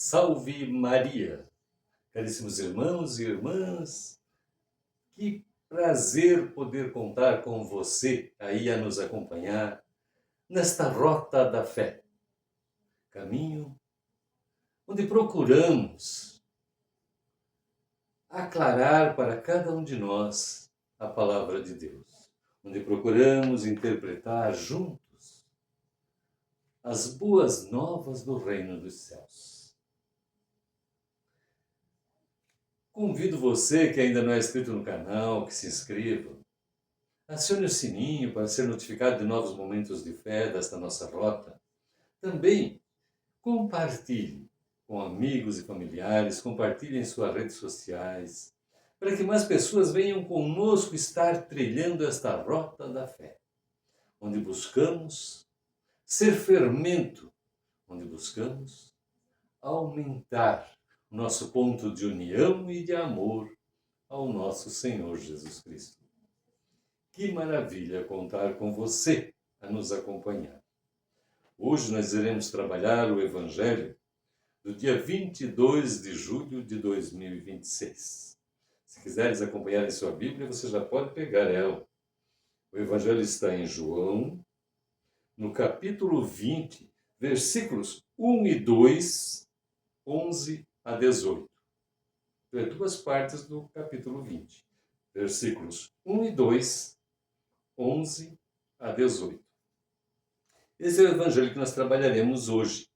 Salve Maria! Caríssimos irmãos e irmãs, que prazer poder contar com você aí a nos acompanhar nesta rota da fé. Caminho onde procuramos aclarar para cada um de nós a palavra de Deus, onde procuramos interpretar juntos as boas novas do reino dos céus. Convido você que ainda não é inscrito no canal, que se inscreva. Acione o sininho para ser notificado de novos momentos de fé desta nossa rota. Também compartilhe com amigos e familiares, compartilhe em suas redes sociais, para que mais pessoas venham conosco estar trilhando esta rota da fé, onde buscamos ser fermento, onde buscamos aumentar o nosso ponto de união e de amor ao nosso Senhor Jesus Cristo. Que maravilha contar com você a nos acompanhar. Hoje nós iremos trabalhar o Evangelho do dia 22 de julho de 2026. Se quiseres acompanhar em sua Bíblia, você já pode pegar ela. O Evangelho está em João, no capítulo 20, versículos 1 e 2, 11 a 18. Então, é duas partes do capítulo 20. Versículos 1 e 2, 11 a 18. Esse é o Evangelho que nós trabalharemos hoje.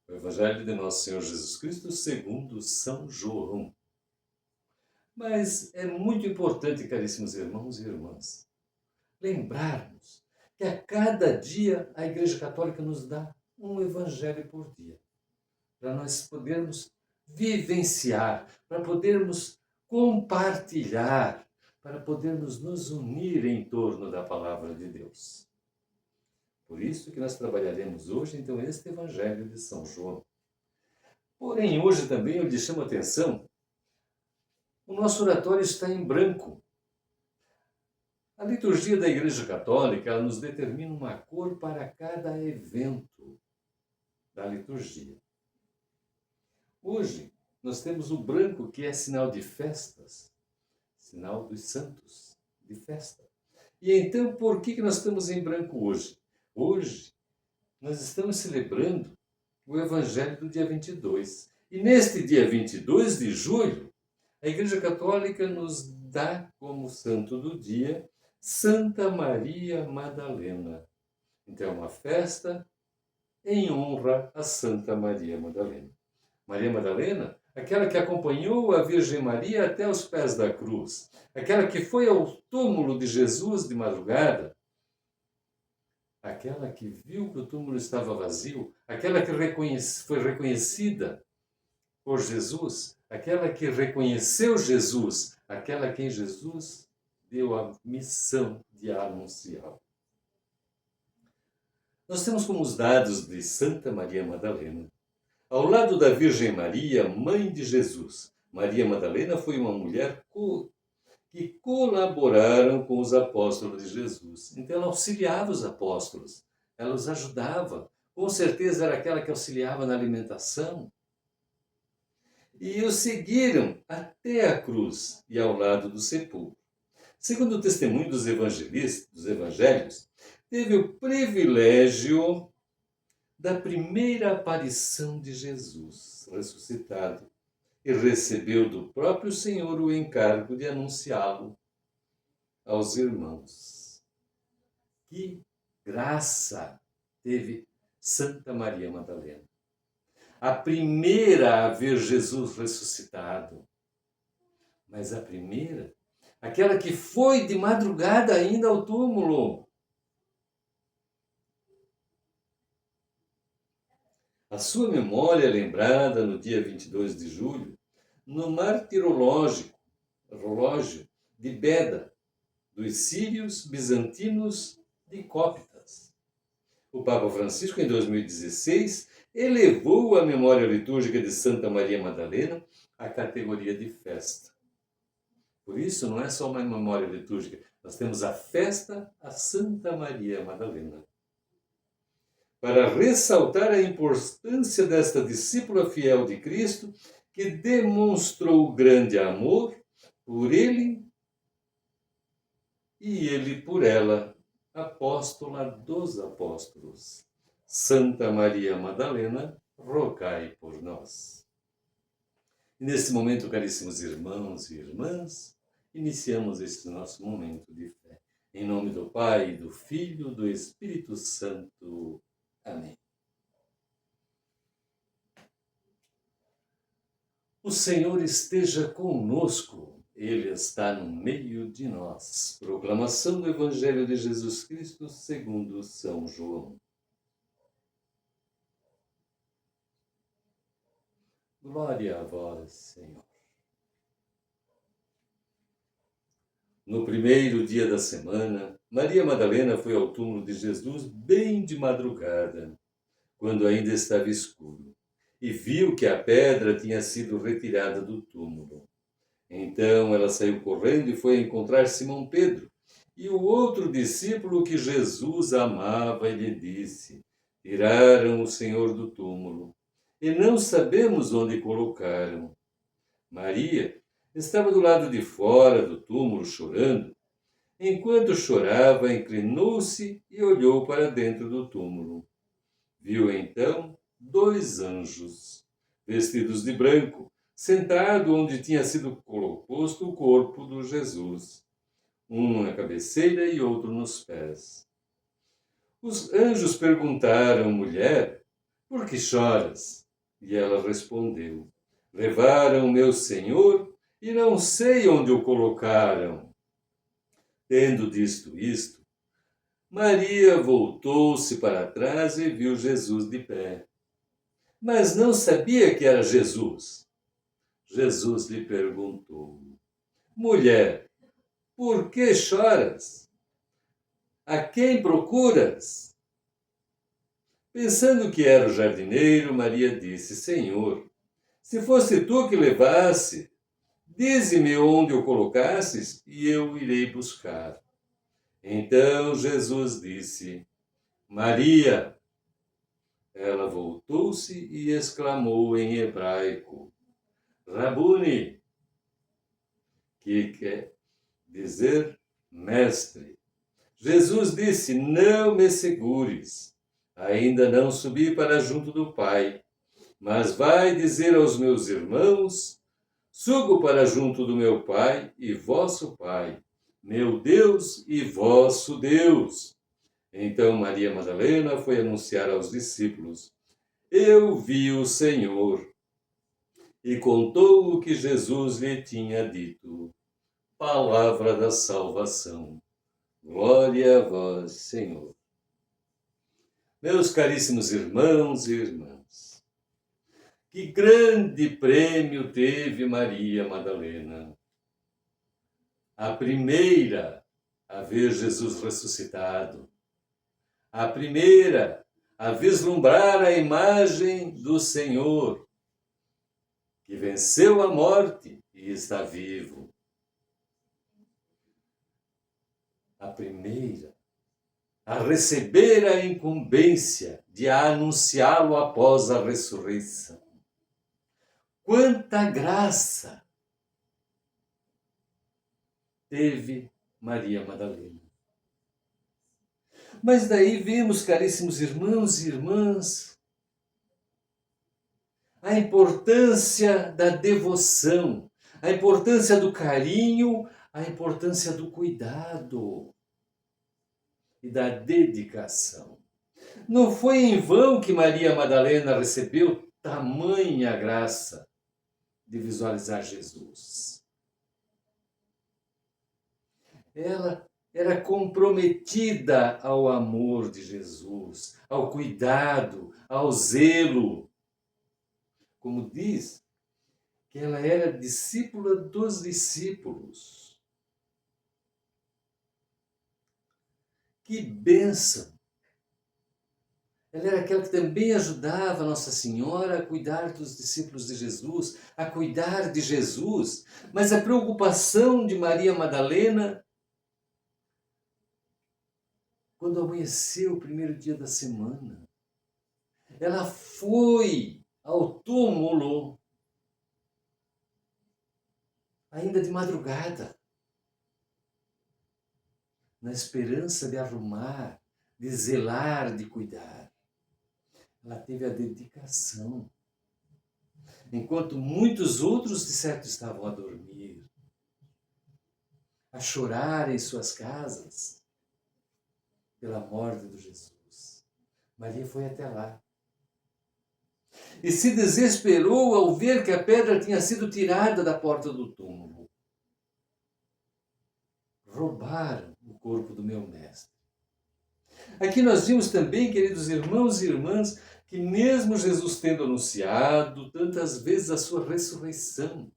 O Evangelho de Nosso Senhor Jesus Cristo segundo São João. Mas é muito importante, caríssimos irmãos e irmãs, lembrarmos que a cada dia a Igreja Católica nos dá um Evangelho por dia, para nós podermos vivenciar, para podermos compartilhar, para podermos nos unir em torno da Palavra de Deus. Por isso que nós trabalharemos hoje, então, este Evangelho de São João. Porém, hoje também eu lhe chamo a atenção, o nosso oratório está em branco. A liturgia da Igreja Católica, ela nos determina uma cor para cada evento da liturgia. Hoje, nós temos o branco, que é sinal de festas, sinal dos santos, de festa. E então, por que nós estamos em branco hoje? Hoje, nós estamos celebrando o Evangelho do dia 22. E neste dia 22 de julho, a Igreja Católica nos dá como santo do dia Santa Maria Madalena. Então, é uma festa em honra a Santa Maria Madalena. Maria Madalena, aquela que acompanhou a Virgem Maria até os pés da cruz, aquela que foi ao túmulo de Jesus de madrugada, aquela que viu que o túmulo estava vazio, aquela que foi reconhecida por Jesus, aquela que reconheceu Jesus, aquela a quem Jesus deu a missão de anunciar. Nós temos como os dados de Santa Maria Madalena. Ao lado da Virgem Maria, mãe de Jesus, Maria Madalena foi uma mulher que colaboraram com os apóstolos de Jesus. Então ela auxiliava os apóstolos, ela os ajudava. Com certeza era aquela que auxiliava na alimentação. E os seguiram até a cruz e ao lado do sepulcro. Segundo o testemunho dos evangelistas, dos evangelhos, teve o privilégio da primeira aparição de Jesus ressuscitado e recebeu do próprio Senhor o encargo de anunciá-lo aos irmãos. Que graça teve Santa Maria Madalena! A primeira a ver Jesus ressuscitado, mas a primeira, aquela que foi de madrugada ainda ao túmulo. A sua memória é lembrada no dia 22 de julho, no martirológio de Beda, dos sírios, bizantinos e cóptas. O Papa Francisco, em 2016, elevou a memória litúrgica de Santa Maria Madalena à categoria de festa. Por isso, não é só uma memória litúrgica, nós temos a festa a Santa Maria Madalena. para ressaltar a importância desta discípula fiel de Cristo, que demonstrou grande amor por ele e ele por ela, apóstola dos apóstolos. Santa Maria Madalena, rogai por nós. E nesse momento, caríssimos irmãos e irmãs, iniciamos este nosso momento de fé. Em nome do Pai, do Filho, do Espírito Santo. Amém. O Senhor esteja conosco, Ele está no meio de nós. Proclamação do Evangelho de Jesus Cristo segundo São João. Glória a vós, Senhor. No primeiro dia da semana, Maria Madalena foi ao túmulo de Jesus bem de madrugada, quando ainda estava escuro, e viu que a pedra tinha sido retirada do túmulo. Então ela saiu correndo e foi encontrar Simão Pedro e o outro discípulo que Jesus amava e lhe disse: tiraram o Senhor do túmulo e não sabemos onde colocaram. Maria estava do lado de fora do túmulo chorando. Enquanto chorava, inclinou-se e olhou para dentro do túmulo. Viu então 2 anjos, vestidos de branco, sentado onde tinha sido posto o corpo do Jesus, um na cabeceira e outro nos pés. Os anjos perguntaram: mulher, por que choras? E ela respondeu: levaram meu Senhor e não sei onde o colocaram. Tendo dito isto, Maria voltou-se para trás e viu Jesus de pé. Mas não sabia que era Jesus. Jesus lhe perguntou: mulher, por que choras? A quem procuras? Pensando que era o jardineiro, Maria disse: Senhor, se fosse tu que levasse, dize-me onde o colocasses e eu irei buscar. Então Jesus disse: Maria. Ela voltou-se e exclamou em hebraico: Rabuni, que quer dizer mestre. Jesus disse: não me segures, ainda não subi para junto do Pai, mas vai dizer aos meus irmãos: subo para junto do meu Pai e vosso Pai, meu Deus e vosso Deus. Então Maria Madalena foi anunciar aos discípulos: eu vi o Senhor. E contou o que Jesus lhe tinha dito. Palavra da salvação. Glória a vós, Senhor. Meus caríssimos irmãos e irmãs, que grande prêmio teve Maria Madalena. A primeira a ver Jesus ressuscitado. A primeira a vislumbrar a imagem do Senhor, que venceu a morte e está vivo. A primeira a receber a incumbência de anunciá-lo após a ressurreição. Quanta graça teve Maria Madalena. Mas daí vemos, caríssimos irmãos e irmãs, a importância da devoção, a importância do carinho, a importância do cuidado e da dedicação. Não foi em vão que Maria Madalena recebeu tamanha graça de visualizar Jesus. Ela era comprometida ao amor de Jesus, ao cuidado, ao zelo. Como diz, que ela era discípula dos discípulos. Que bênção! Ela era aquela que também ajudava Nossa Senhora a cuidar dos discípulos de Jesus, a cuidar de Jesus. Mas a preocupação de Maria Madalena, quando amanheceu o primeiro dia da semana, ela foi ao túmulo ainda de madrugada, na esperança de arrumar, de zelar, de cuidar. Ela teve a dedicação. Enquanto muitos outros, de certo, estavam a dormir, a chorar em suas casas pela morte de Jesus. Maria foi até lá. E se desesperou ao ver que a pedra tinha sido tirada da porta do túmulo. Roubaram o corpo do meu mestre. Aqui nós vimos também, queridos irmãos e irmãs, que mesmo Jesus tendo anunciado tantas vezes a sua ressurreição,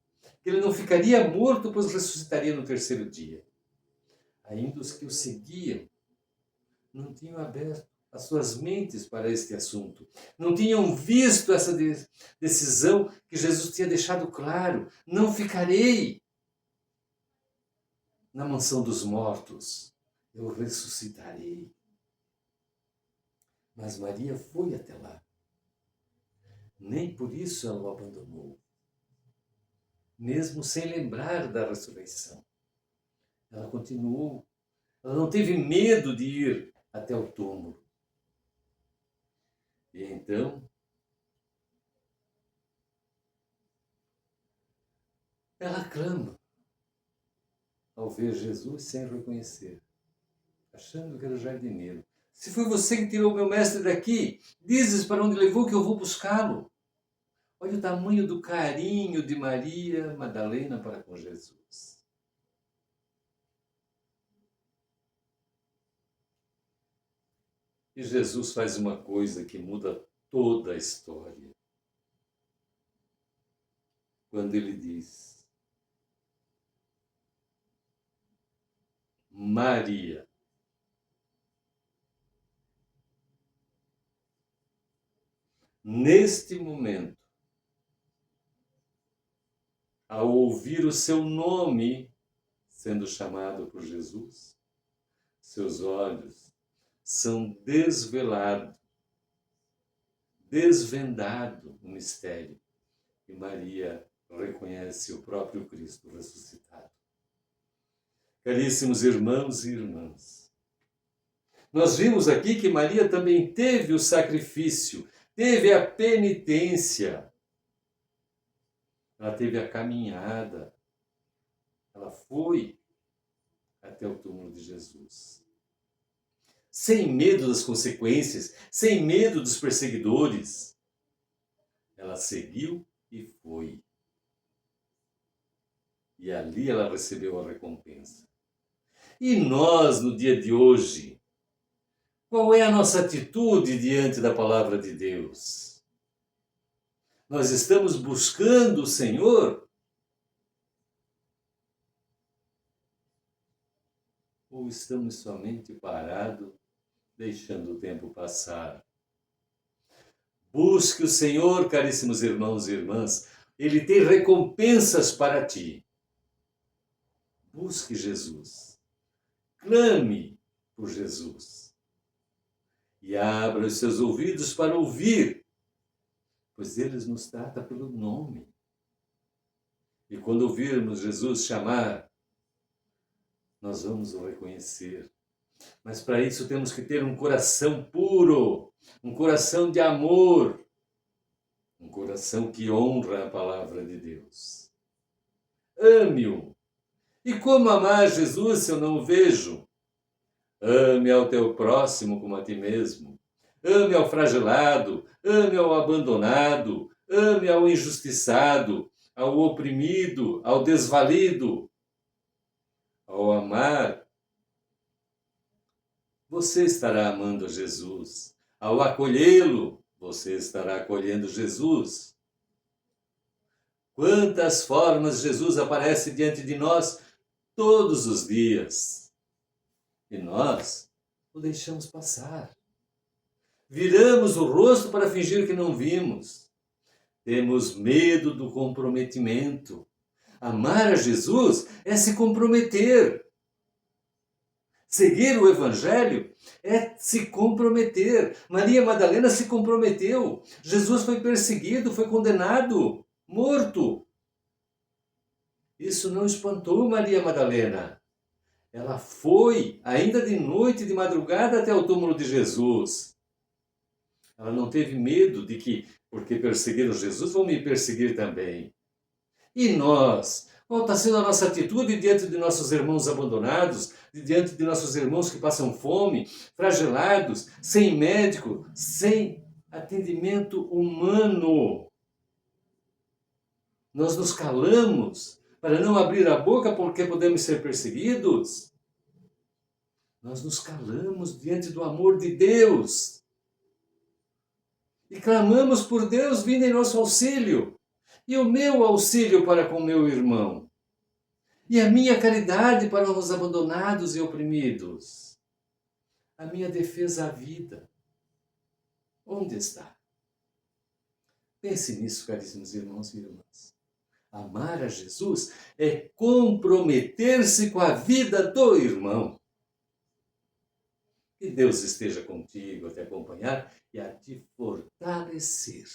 que ele não ficaria morto, pois ressuscitaria no terceiro dia, ainda os que o seguiam não tinham aberto as suas mentes para este assunto, não tinham visto essa decisão que Jesus tinha deixado claro: não ficarei na mansão dos mortos, eu ressuscitarei. Mas Maria foi até lá. Nem por isso ela o abandonou. Mesmo sem lembrar da ressurreição, ela continuou. Ela não teve medo de ir até o túmulo. E então, ela clama ao ver Jesus sem reconhecer, achando que era o jardineiro. Se foi você que tirou meu mestre daqui, dizes para onde levou que eu vou buscá-lo. Olha o tamanho do carinho de Maria Madalena para com Jesus. E Jesus faz uma coisa que muda toda a história. Quando ele diz: Maria. Neste momento, ao ouvir o seu nome sendo chamado por Jesus, seus olhos são desvendado o mistério, e Maria reconhece o próprio Cristo ressuscitado. Caríssimos irmãos e irmãs, nós vimos aqui que Maria também teve o sacrifício, teve a penitência, ela teve a caminhada, ela foi até o túmulo de Jesus. Sem medo das consequências, sem medo dos perseguidores, ela seguiu e foi. E ali ela recebeu a recompensa. E nós, no dia de hoje, qual é a nossa atitude diante da palavra de Deus? Nós estamos buscando o Senhor? Ou estamos somente parados, deixando o tempo passar? Busque o Senhor, caríssimos irmãos e irmãs. Ele tem recompensas para ti. Busque Jesus. Clame por Jesus. E abra os seus ouvidos para ouvir, pois ele nos trata pelo nome. E quando ouvirmos Jesus chamar, nós vamos o reconhecer. Mas para isso temos que ter um coração puro, um coração de amor, um coração que honra a palavra de Deus. Ame-o. E como amar Jesus se eu não o vejo? Ame ao teu próximo como a ti mesmo. Ame ao fragelado, ame ao abandonado, ame ao injustiçado, ao oprimido, ao desvalido. Ao amar, você estará amando a Jesus. Ao acolhê-lo, você estará acolhendo Jesus. Quantas formas Jesus aparece diante de nós todos os dias. E nós o deixamos passar. Viramos o rosto para fingir que não vimos. Temos medo do comprometimento. Amar a Jesus é se comprometer. Seguir o Evangelho é se comprometer. Maria Madalena se comprometeu. Jesus foi perseguido, foi condenado, morto. Isso não espantou Maria Madalena. Ela foi, ainda de noite, de madrugada, até o túmulo de Jesus. Ela não teve medo de que, porque perseguiram Jesus, vão me perseguir também. E nós? Qual está sendo a nossa atitude diante de nossos irmãos abandonados, diante de nossos irmãos que passam fome, flagelados, sem médico, sem atendimento humano? Nós nos calamos para não abrir a boca porque podemos ser perseguidos? Nós nos calamos diante do amor de Deus e clamamos por Deus vindo em nosso auxílio. E o meu auxílio para com meu irmão? E a minha caridade para os abandonados e oprimidos? A minha defesa à vida? Onde está? Pense nisso, caríssimos irmãos e irmãs. Amar a Jesus é comprometer-se com a vida do irmão. Que Deus esteja contigo, a te acompanhar e a te fortalecer.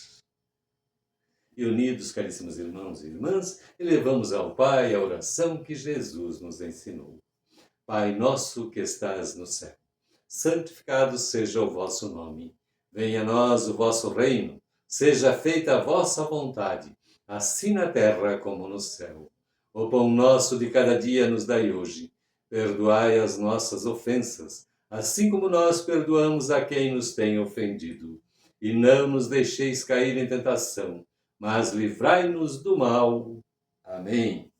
E unidos, caríssimos irmãos e irmãs, elevamos ao Pai a oração que Jesus nos ensinou. Pai nosso que estás no céu, santificado seja o vosso nome. Venha a nós o vosso reino, seja feita a vossa vontade, assim na terra como no céu. O pão nosso de cada dia nos dai hoje. Perdoai as nossas ofensas, assim como nós perdoamos a quem nos tem ofendido. E não nos deixeis cair em tentação, mas livrai-nos do mal. Amém.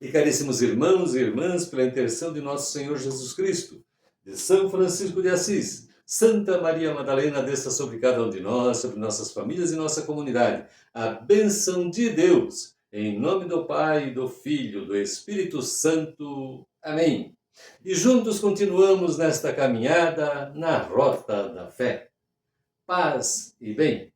E caríssimos irmãos e irmãs, pela intercessão de nosso Senhor Jesus Cristo, de São Francisco de Assis, Santa Maria Madalena, desça sobre cada um de nós, sobre nossas famílias e nossa comunidade, a bênção de Deus, em nome do Pai, do Filho, do Espírito Santo. Amém. E juntos continuamos nesta caminhada na rota da fé. Paz e bem.